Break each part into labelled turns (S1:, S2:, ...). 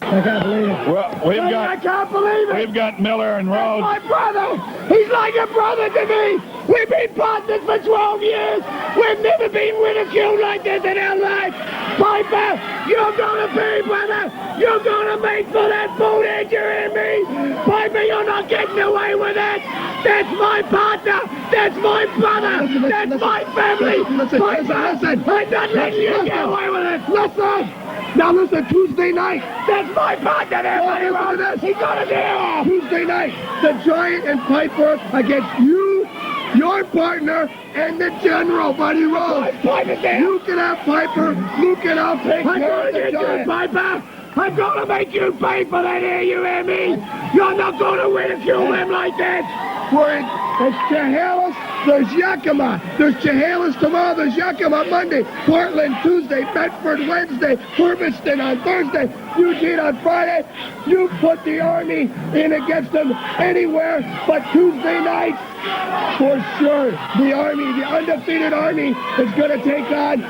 S1: I can't believe it.
S2: Well,
S1: I can't believe it.
S2: We've got Miller and Rhodes.
S1: That's my brother. He's like a brother to me. We've been partners for 12 years. We've never been ridiculed like this in our life. Piper, you're going to pay, brother. You're going to make for that boot edge, you hear me? Piper, you're not getting away with that. That's my partner. That's my brother. That's my family. Listen. I'm not letting you get away with it. Listen. Now listen, Tuesday night. That's my partner there, buddy. Listen to this. He got it there. Tuesday night, the Giant and Piper against you, your partner, and the General, Buddy Rose. You can have Piper. You can have take care of the Giant. Piper. I'm going to make you pay for that here, you hear me? You're not going to ridicule them like that. There's Chehalis, there's Yakima. There's Chehalis tomorrow, there's Yakima Monday. Portland Tuesday, Bedford Wednesday, Hermiston on Thursday, Eugene on Friday. You put the Army in against them anywhere but Tuesday night. For sure, the Army, the undefeated Army, is going to take on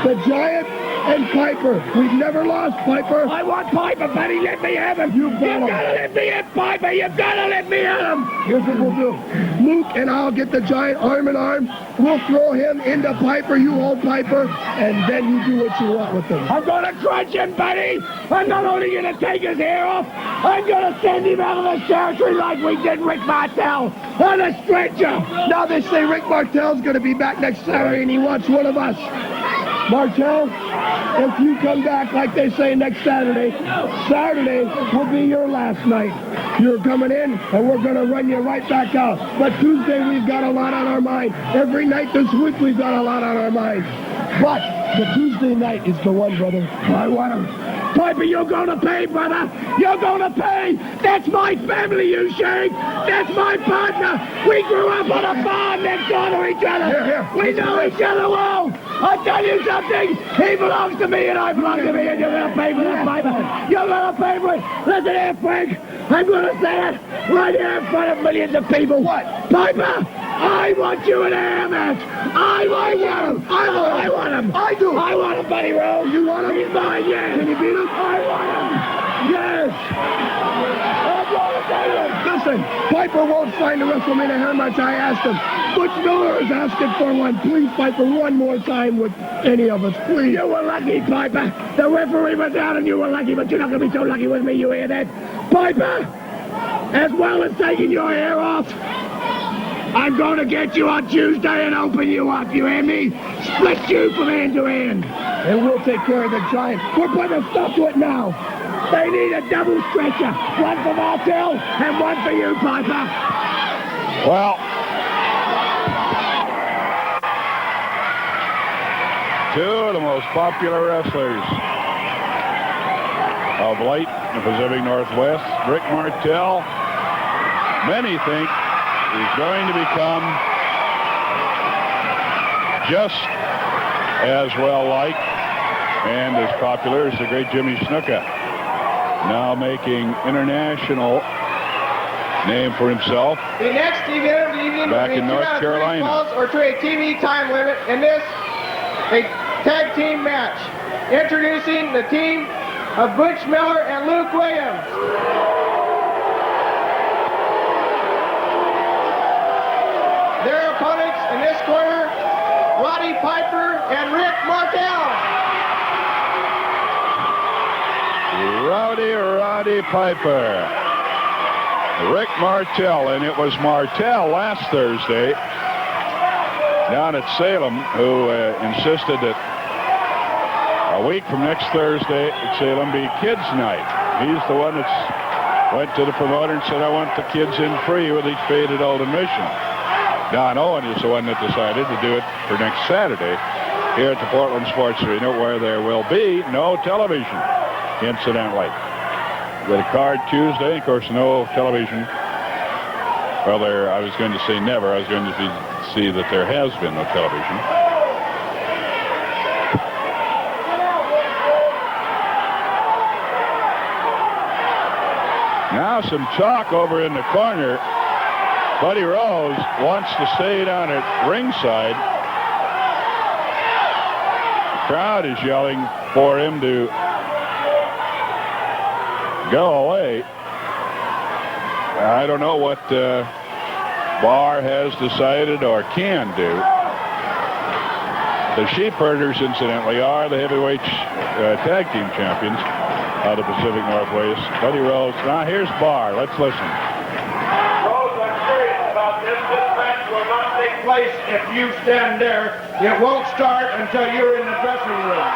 S1: the Giant and Piper. We've never lost, Piper. I want Piper, buddy. Let me have him. You've got to let me have Piper. You've got to let me have him. Here's what we'll do. Luke and I'll get the Giant arm in arm. We'll throw him into Piper. You hold Piper, and then you do what you want with him. I'm going to crunch him, buddy. I'm not only going to take his hair off, I'm going to send him out of the territory like we did Rick Martel on a stretcher. Now they say Rick Martel's going to be back next Saturday, and he wants one of us. Martel, if you come back like they say next Saturday will be your last night. You're coming in, and we're going to run you right back out. But Tuesday, we've got a lot on our mind. Every night this week, we've got a lot on our mind. But the Tuesday night is the one, brother. I want him. Piper, you're going to pay, brother. You're going to pay. That's my family, you shake. That's my partner. We grew up on a farm next door to each other. Here. We know each other well. I'll tell you something. He belongs to me, and I belong to me, and you're going to pay for that, Piper. You're going to pay for it. Listen here, Frank. I'm going to say it right here in front of millions of people. What? Piper, I want you in a hair match. I want him. I want him. I do. I want him, Buddy Rose. You want him? He's mine, yes. Can you beat him? I want him. Yes. I'm going to tell you. Listen, Piper won't sign the WrestleMania hair match. I asked him. Butch Miller is asking for one. Please, Piper, one more time with any of us, please. You were lucky, Piper. The referee was down and you were lucky, but you're not going to be so lucky with me, you hear that? Piper, as well as taking your hair off, I'm going to get you on Tuesday and open you up, you hear me? Split you from hand to hand. And we'll take care of the Giant. We're putting a stop to it now. They need a double stretcher. One for Martel and one for you, Piper.
S2: Well, two of the most popular wrestlers of late in the Pacific Northwest, Rick Martel, many think he's going to become just as well-liked and as popular as the great Jimmy Snuka, now making international name for himself.
S3: The next event of the evening
S2: back in North Carolina,
S3: or to a TV time limit, and this a tag team match. Introducing the team of Butch Miller and Luke Williams. Their opponents in this corner, Roddy Piper and Rick Martel.
S2: Roddy Piper, Rick Martel, and it was Martel last Thursday down at Salem who insisted that a week from next Thursday at Salem be kids' night. He's the one that went to the promoter and said, I want the kids in free with each paid adult admission. Don Owen is the one that decided to do it for next Saturday here at the Portland Sports Arena, where there will be no television, incidentally. With a card Tuesday, of course, no television. Well, I was going to say never. I was going to see that there has been no television. Now some talk over in the corner. Buddy Rose wants to stay down at ringside. The crowd is yelling for him to go away. I don't know what Barr has decided or can do. The Sheepherders, incidentally, are the heavyweight tag team champions out of the Pacific Northwest. Buddy Rose. Now here's Barr. Let's listen.
S3: Rose, I'm serious about this. This match will not take place if you stand there. It won't start until you're in the dressing room.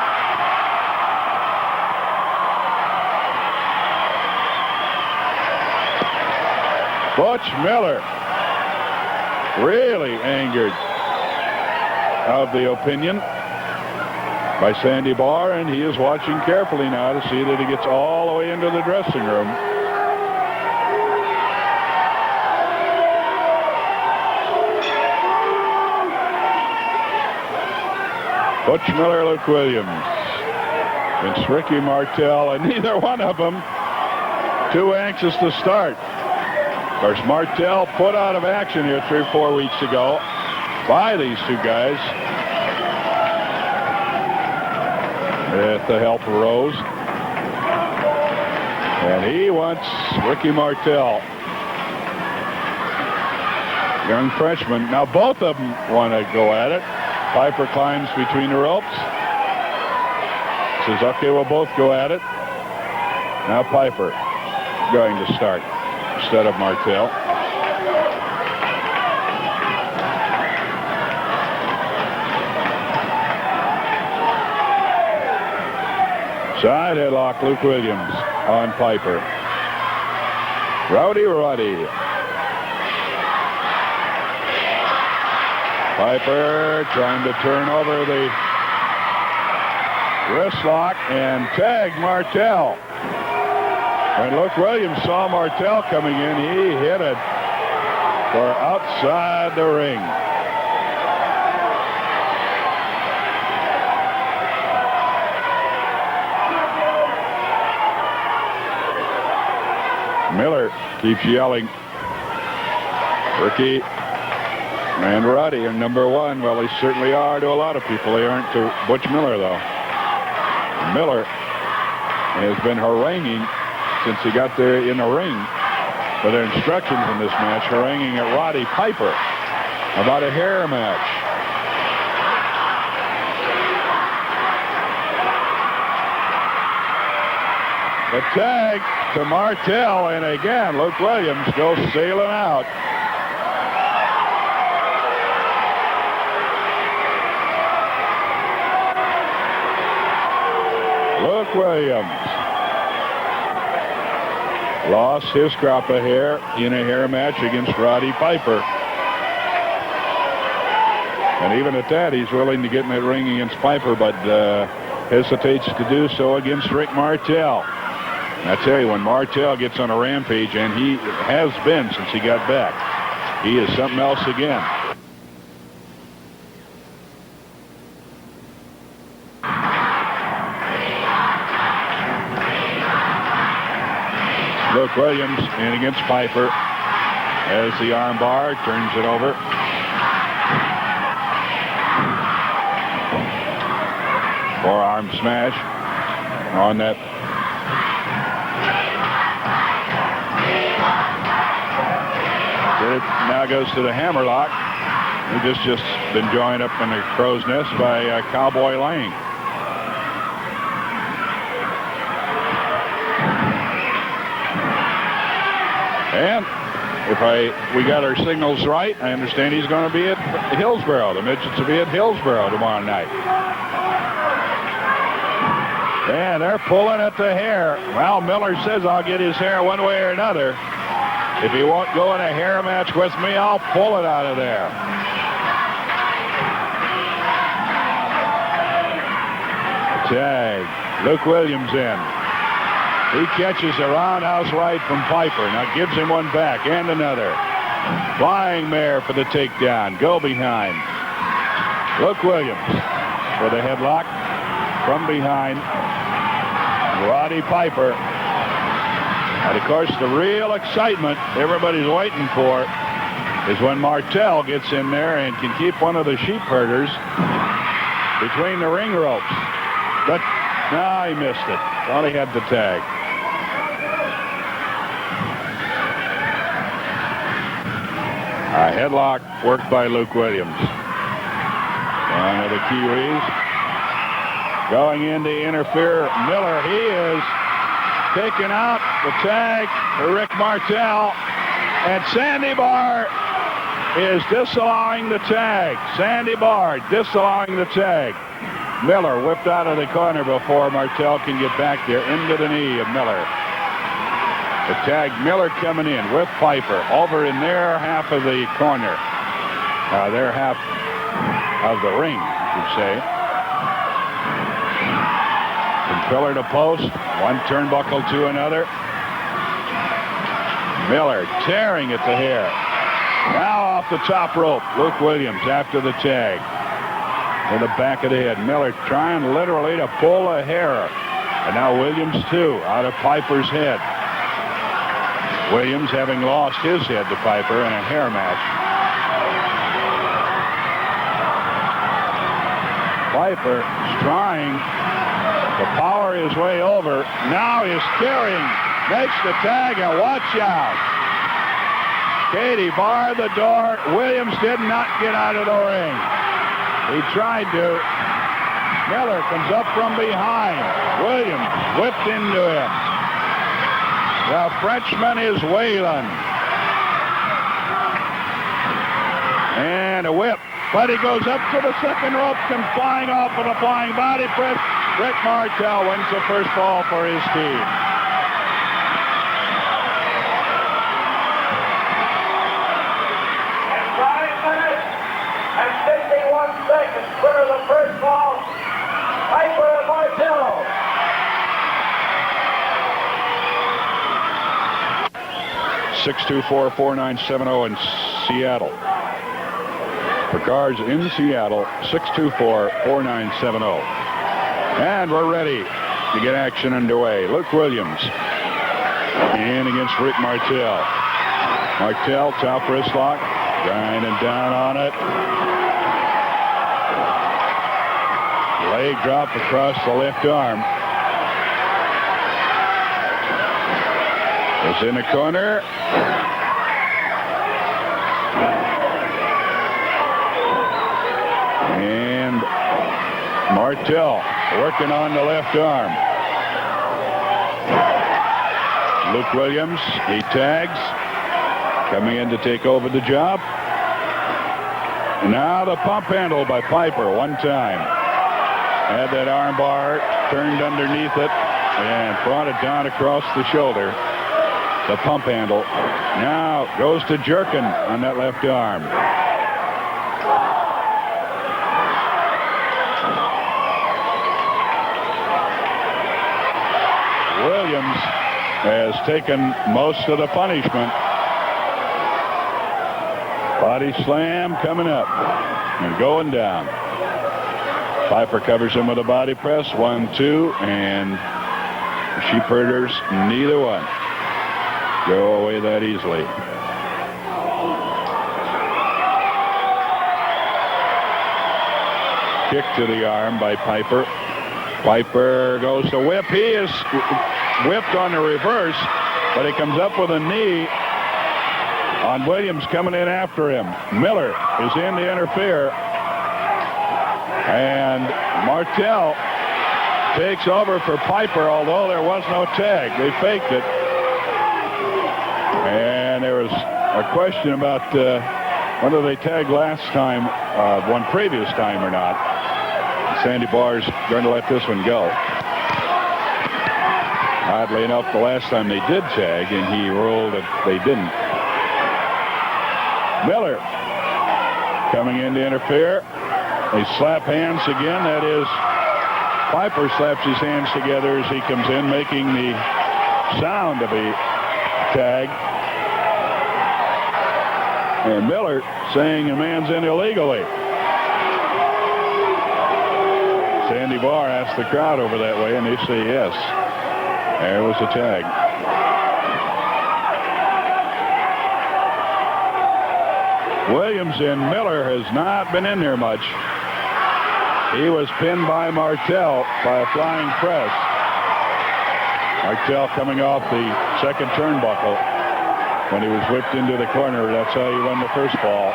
S2: Butch Miller really angered of the opinion by Sandy Barr, and he is watching carefully now to see that he gets all the way into the dressing room. Butch Miller, Luke Williams. It's Ricky Martel, and neither one of them too anxious to start. Of course, Martel put out of action here 3 or 4 weeks ago by these two guys with the help of Rose. And he wants Ricky Martel, young freshman. Now both of them want to go at it. Piper climbs between the ropes. Says, okay, we'll both go at it. Now Piper going to start instead of Martel. Side headlock, Luke Williams on Piper. Roddy. Piper trying to turn over the wrist lock and tag Martel. When Luke Williams saw Martel coming in, he hit it for outside the ring. Miller keeps yelling. Ricky and Roddy are number one. Well, they certainly are to a lot of people. They aren't to Butch Miller, though. Miller has been haranguing since he got there in the ring for their instructions in this match, haranguing at Roddy Piper about a hair match. The tag to Martel, and again, Luke Williams goes sailing out. Luke Williams lost his crop of hair in a hair match against Roddy Piper. And even at that, he's willing to get in that ring against Piper, but hesitates to do so against Rick Martel. And I tell you, when Martel gets on a rampage, and he has been since he got back, he is something else again. Luke Williams in against Piper as the arm bar turns it over. Forearm smash on that. It now goes to the hammerlock. He just been joined up in the crow's nest by Cowboy Lang. And if we got our signals right, I understand he's going to be at Hillsboro. The midgets will be at Hillsboro tomorrow night. And they're pulling at the hair. Well, Miller says I'll get his hair one way or another. If he won't go in a hair match with me, I'll pull it out of there. Tag. Luke Williams in. He catches a roundhouse right from Piper. Now gives him one back and another. Flying mare for the takedown. Go behind. Luke Williams for the headlock from behind. Roddy Piper. And of course, the real excitement everybody's waiting for is when Martel gets in there and can keep one of the Sheepherders between the ring ropes. But no, he missed it. Thought he had the tag. A headlock worked by Luke Williams. One of the Kiwis going in to interfere. Miller, he is taking out the tag for Rick Martel. And Sandy Barr is disallowing the tag. Sandy Barr disallowing the tag. Miller whipped out of the corner before Martel can get back there into the knee of Miller. The tag, Miller coming in with Piper over in their half of the corner. Their half of the ring, you'd say. From pillar to post, one turnbuckle to another. Miller tearing at the hair. Now off the top rope, Luke Williams after the tag. In the back of the head, Miller trying literally to pull a hair. And now Williams, too, out of Piper's head. Williams having lost his head to Piper in a hair match. Piper is trying to power his way over. Now he's carrying. Makes the tag, and watch out. Katie barred the door. Williams did not get out of the ring. He tried to. Miller comes up from behind. Williams whipped into him. The Frenchman is Whalen. And a whip. But he goes up to the second rope and flying off with a flying body press. Rick Martel wins the first fall for his team.
S1: In 5 minutes and 51 seconds, clear the first fall. Piper and Martel.
S2: (624-4970) in Seattle. For cars in Seattle, 624-4970. And we're ready to get action underway. Luke Williams in against Rick Martel. Martel, top wrist lock, grinding down on it. Leg drop across the left arm. Is in the corner. And Martel working on the left arm. Luke Williams, he tags, coming in to take over the job. Now the pump handle by Piper one time. Had that arm bar turned underneath it and brought it down across the shoulder. The pump handle now goes to jerking on that left arm. Williams has taken most of the punishment. Body slam coming up and going down. Piper covers him with a body press. 1-2, and Sheepherders, neither one go away that easily. Kick to the arm by Piper. Piper goes to whip. He is whipped on the reverse, but he comes up with a knee on Williams coming in after him. Miller is in to interfere. And Martel takes over for Piper, although there was no tag. They faked it. And there was a question about whether they tagged last time, one previous time or not. Sandy Barr's going to let this one go. Oddly enough, the last time they did tag, and he ruled that they didn't. Miller coming in to interfere. They slap hands again. That is, Piper slaps his hands together as he comes in, making the sound of a tag. And Miller saying a man's in illegally. Sandy Barr asked the crowd over that way, and they say yes. There was a tag. Williams and Miller has not been in there much. He was pinned by Martel by a flying press. Martel coming off the second turnbuckle. when he was whipped into the corner. That's how he won the first fall.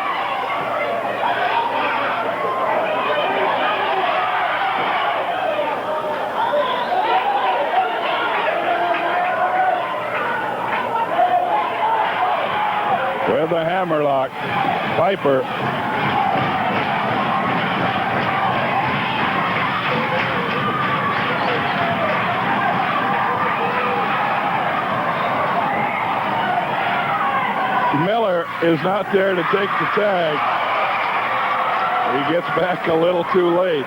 S2: With the hammerlock, Piper. Miller is not there to take the tag. He gets back a little too late.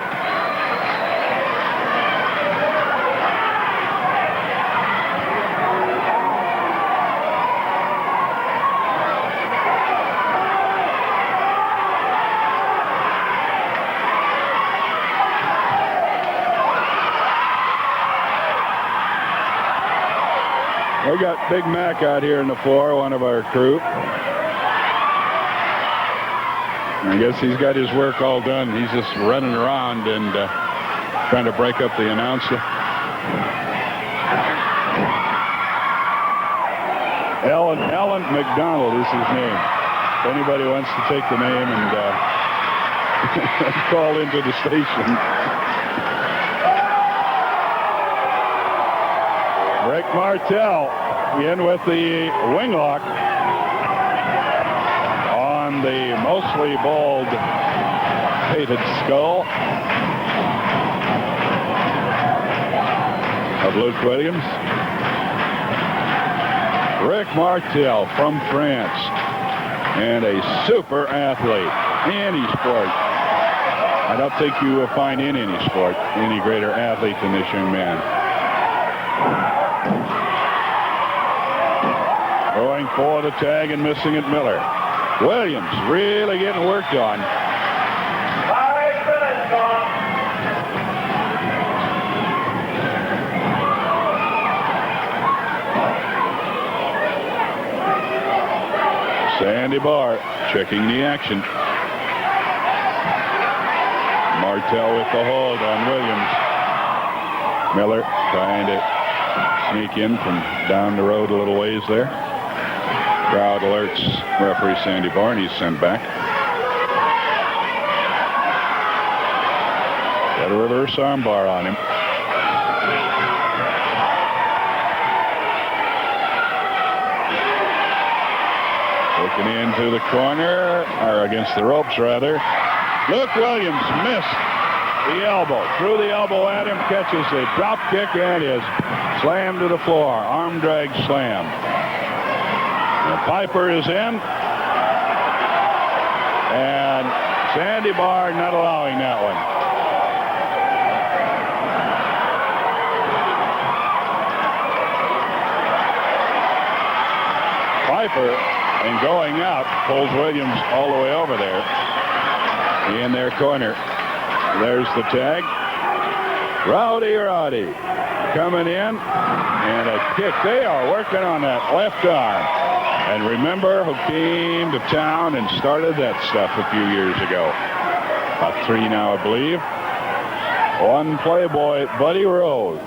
S2: We got Big Mac out here in the floor, one of our crew. I guess he's got his work all done. He's just running around and trying to break up the announcer. Alan McDonald is his name. If anybody wants to take the name and call into the station. Rick Martel in with the winglock on the mostly bald painted skull of Luke Williams. Rick Martel from France, and a super athlete. Any sport. I don't think you will find in any sport any greater athlete than this young man. Going for the tag and missing it, Miller. Williams really getting worked on. Sandy Barr checking the action. Martel with the hold on Williams. Miller trying to sneak in from down the road a little ways there. Crowd alerts referee Sandy Barr, and he's sent back. Got a reverse arm bar on him. Looking into the corner, or against the ropes rather. Luke Williams missed the elbow. Threw the elbow at him, catches a drop kick, and is slammed to the floor. Arm drag slam. And Piper is in. And Sandy Barr not allowing that one. Piper, and going out, pulls Williams all the way over there in their corner. There's the tag. Roddy coming in, and a kick. They are working on that left arm. And remember who came to town and started that stuff a few years ago. About 3 now, I believe. One Playboy, Buddy Rose.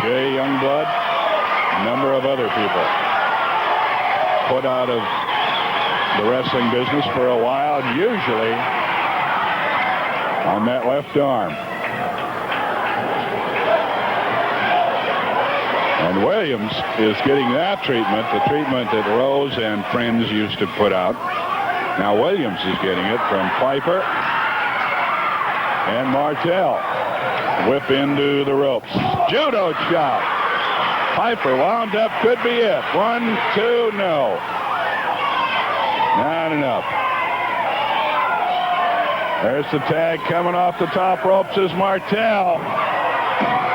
S2: Jay Youngblood, a number of other people. Put out of the wrestling business for a while, and usually on that left arm. And Williams is getting that treatment, the treatment that Rose and friends used to put out. Now Williams is getting it from Piper and Martel. Whip into the ropes. Judo chop. Piper wound up, could be it. 1, 2, no. Not enough. There's the tag coming off the top ropes is Martel.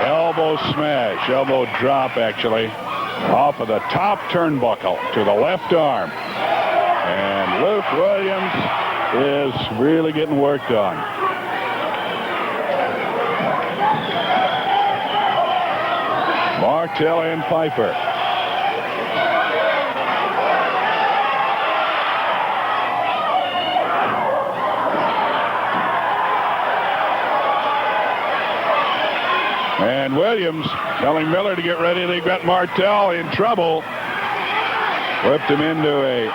S2: Elbow smash, elbow drop actually, off of the top turnbuckle to the left arm. And Luke Williams is really getting worked on. Martel and Piper. And Williams telling Miller to get ready. They got Martel in trouble. Whipped him into a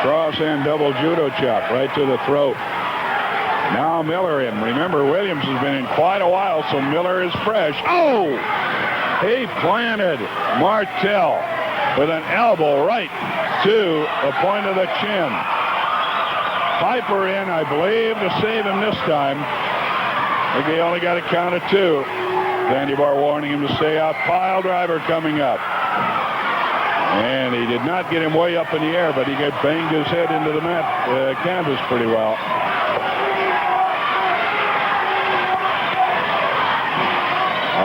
S2: cross and double judo chop right to the throat. Now Miller in. Remember, Williams has been in quite a while, so Miller is fresh. Oh! He planted Martel with an elbow right to the point of the chin. Piper in, I believe, to save him this time. I think he only got a count of 2. Sandy Bar warning him to stay out. Pile driver coming up. And he did not get him way up in the air, but he got banged his head into the mat canvas pretty well.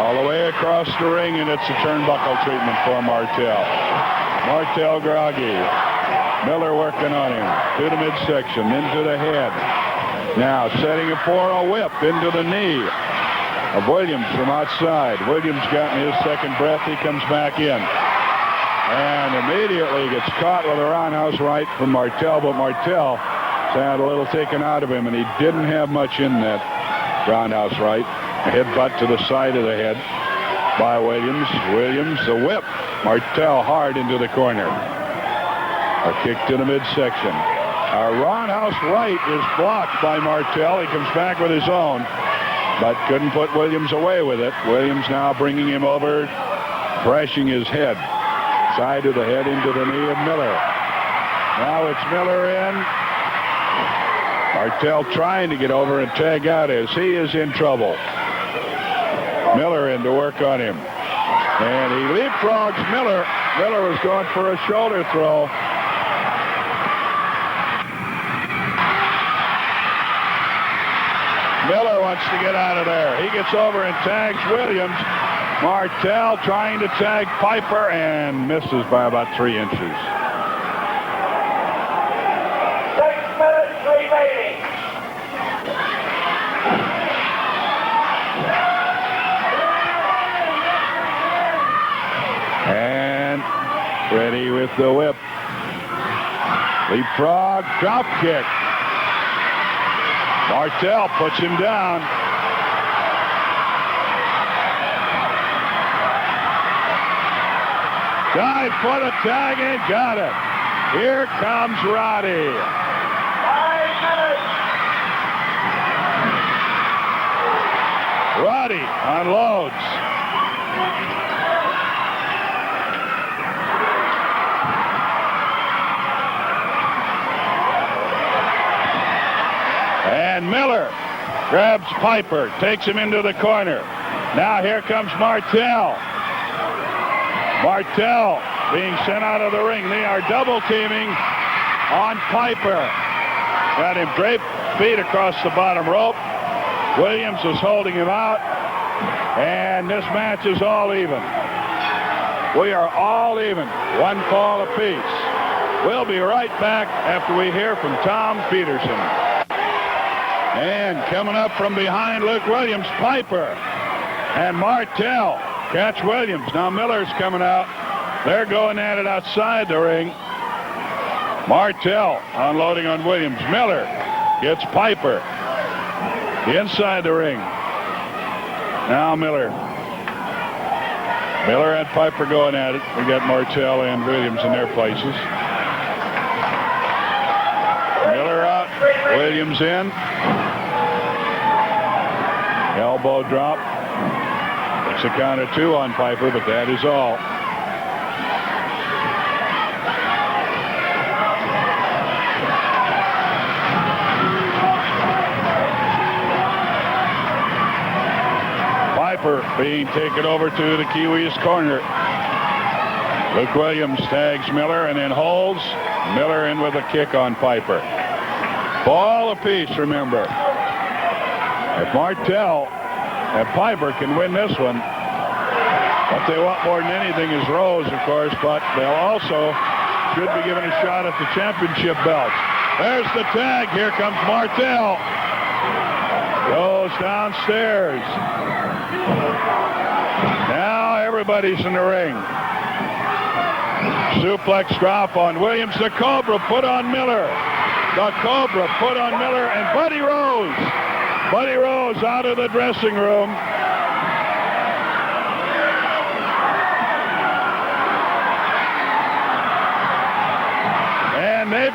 S2: All the way across the ring, and it's a turnbuckle treatment for Martel. Martel groggy. Miller working on him. To the midsection, into the head. Now setting it for a whip into the knee of Williams from outside. Williams gotten his second breath. He comes back in. And immediately gets caught with a roundhouse right from Martel, but Martel had a little taken out of him, and he didn't have much in that roundhouse right. A headbutt to the side of the head by Williams. Williams, the whip. Martel hard into the corner. A kick to the midsection. A roundhouse right is blocked by Martel. He comes back with his own, but couldn't put Williams away with it. Williams now bringing him over, crashing his head. Side of the head into the knee of Miller. Now it's Miller in. Martel trying to get over and tag out as he is in trouble. Miller in to work on him. And he leapfrogs Miller. Miller was going for a shoulder throw. Miller wants to get out of there. He gets over and tags Williams. Martel trying to tag Piper and misses by about 3 inches.
S1: 6 minutes remaining.
S2: And ready with the whip. Leapfrog, drop kick. Martel puts him down. Dive for the tag and got it. Here comes Roddy.
S1: 5 minutes.
S2: Roddy unloads. And Miller grabs Piper, takes him into the corner. Now here comes Martel. Martel being sent out of the ring. They are double teaming on Piper. Got him draped feet across the bottom rope. Williams is holding him out. And this match is all even. We are all even. 1 fall apiece. We'll be right back after we hear from Tom Peterson. And coming up from behind Luke Williams, Piper and Martel. Catch Williams. Now Miller's coming out. They're going at it outside the ring. Martel unloading on Williams. Miller gets Piper inside the ring. Now Miller. Miller and Piper going at it. We got Martel and Williams in their places. Miller out. Williams in. Elbow drop. It's a count of 2 on Piper, but that is all. Piper being taken over to the Kiwis corner. Luke Williams tags Miller and then holds. Miller in with a kick on Piper. Ball apiece, remember. If Martel and Piper can win this one, what they want more than anything is Rose, of course, but they'll also should be given a shot at the championship belts. There's the tag. Here comes Martel. Goes downstairs. Now everybody's in the ring. Suplex drop on Williams. The Cobra put on Miller. The Cobra put on Miller and Buddy Rose. Buddy Rose out of the dressing room.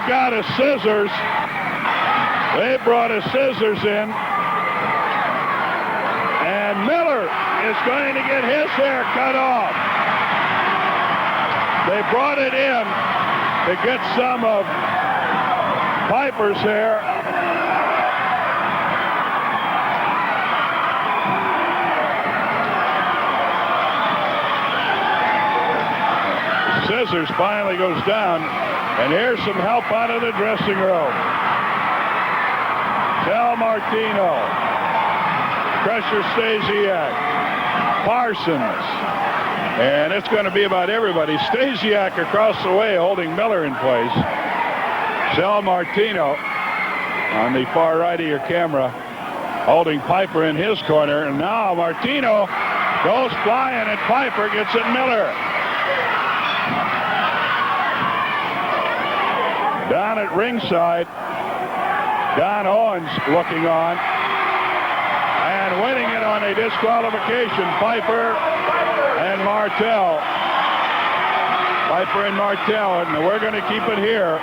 S2: got a scissors. They brought a scissors in. And Miller is going to get his hair cut off. They brought it in to get some of Piper's hair. Scissors finally goes down, and here's some help out of the dressing room. Del Martino, Crusher Stasiak, Parsons, and it's going to be about everybody. Stasiak across the way holding Miller in place. Del Martino on the far right of your camera holding Piper in his corner, and now Martino goes flying and Piper gets at Miller. Down at ringside, Don Owens looking on and winning it on a disqualification. Piper and Martel. Piper and Martel, and we're going to keep it here.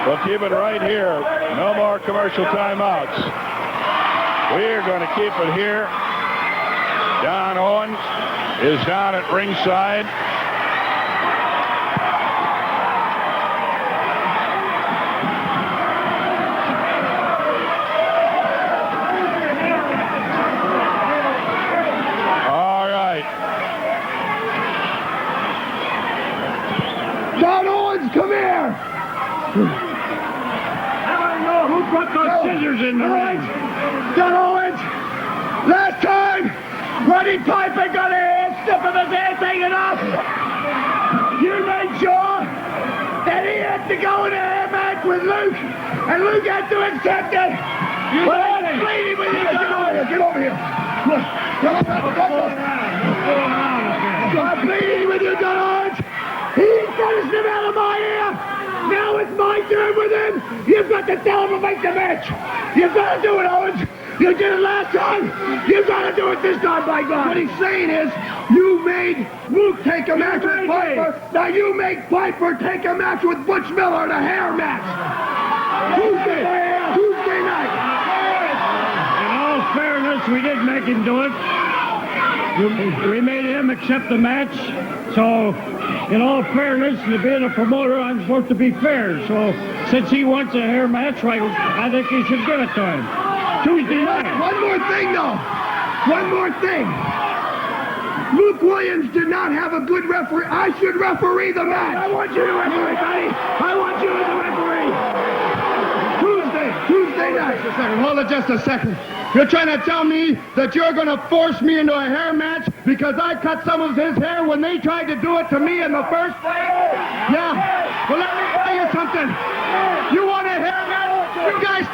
S2: We'll keep it right here. No more commercial timeouts. We're going to keep it here. Don Owens is down at ringside.
S1: Don Owens, come here!
S4: I don't know who brought those scissors in the ring.
S1: Don Owens, last time, Roddy Piper got a hand snip of his hair taken off. You made sure that he had to go in a hair match with Luke, and Luke had to accept it. Well, I'm pleading with you, Don Owens. Get over here. I'm pleading with you, Don Owens. He's finished him out of my ear. Now it's my turn with him. You've got to tell him to make the match. You've got to do it, Owens. You did it last time. You've got to do it this time, by God. What he's saying is, you made Luke take a match with Piper. Now you make Piper take a match with Butch Miller in a hair match. Tuesday night.
S4: In all fairness, we did make him do it. We made him accept the match. So, in all fairness, being a promoter, I'm supposed to be fair. So, since he wants a hair match, I think he should give it to him. Tuesday night.
S1: One more thing, though. One more thing. Luke Williams did not have a good referee. I should referee the match. I want you to referee, buddy. I want you as a referee. Tuesday night.
S3: Hold it just a second. You're trying to tell me that you're going to force me into a hair match because I cut some of his hair when they tried to do it to me in the first place? Yeah. Well, let me tell you something. You want a hair match? You guys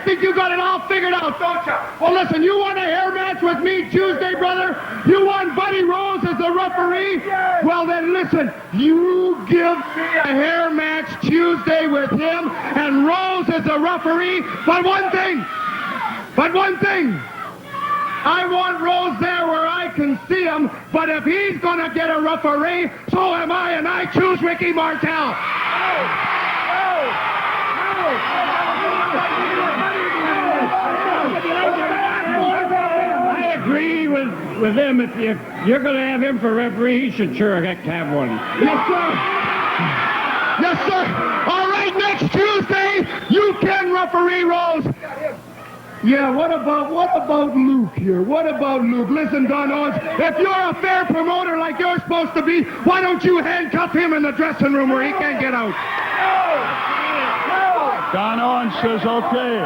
S3: think you got it all figured out, don't you? Well, listen, you want a hair match with me Tuesday, brother? You want Buddy Rose as the referee? Well, then listen, you give me a hair match Tuesday with him and Rose as the referee. But one thing, I want Rose there where I can see him, but if he's going to get a referee, so am I, and I choose Ricky Martel.
S4: I agree with him. If you're going to have him for referee, he should sure have one.
S3: Yes, sir. Yes, sir. All right, next Tuesday, you can referee Rose. Yeah, what about Luke here? What about Luke? Listen, Don Owens, if you're a fair promoter like you're supposed to be, why don't you handcuff him in the dressing room where he can't get out?
S2: Don Owens says okay.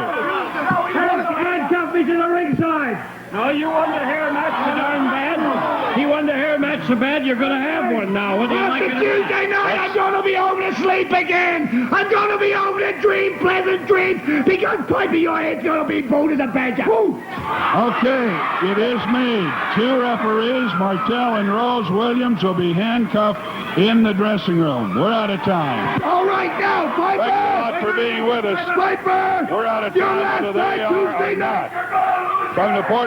S4: Handcuff me to the ringside. No, you won the hair match so darn bad. He won the hair match so bad, you're going to have one now. What do you like?
S1: Tuesday night, I'm going to be home to sleep again. I'm going to be home to dream pleasant dreams because Piper, your head's going to be bowed as a badger.
S2: Okay, it is made. Two referees, Martel and Rose Williams, will be handcuffed in the dressing room. We're out of time.
S1: All right now, Piper.
S2: Thanks a lot for being with us.
S1: Piper.
S2: We're out of
S1: Your
S2: time
S1: last
S2: whether they
S1: night,
S2: are
S1: Tuesday
S2: or not.
S1: night.
S2: From the Port